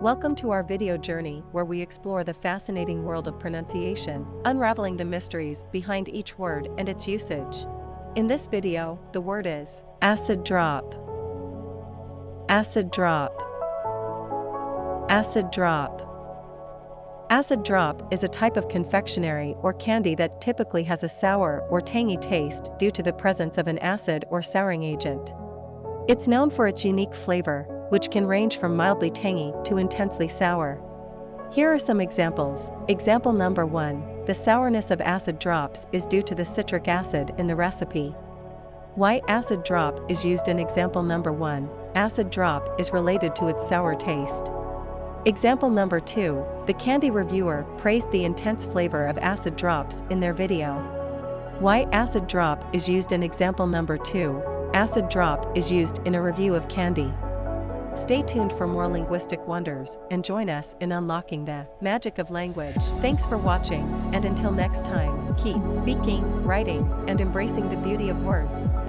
Welcome to our video journey where we explore the fascinating world of pronunciation, unraveling the mysteries behind each word and its usage. In this video, the word is acid drop. Acid drop. Acid drop. Acid drop is a type of confectionery or candy that typically has a sour or tangy taste due to the presence of an acid or souring agent. It's known for its unique flavor, which can range from mildly tangy to intensely sour. Here are some examples. Example number 1. The sourness of acid drops is due to the citric acid in the recipe. Why acid drop is used in example number 1. Acid drop is related to its sour taste. Example number 2. The candy reviewer praised the intense flavor of acid drops in their video. Why acid drop is used in example number 2. Acid drop is used in a review of candy. Stay tuned for more linguistic wonders and join us in unlocking the magic of language. Thanks for watching, and until next time, keep speaking, writing, and embracing the beauty of words.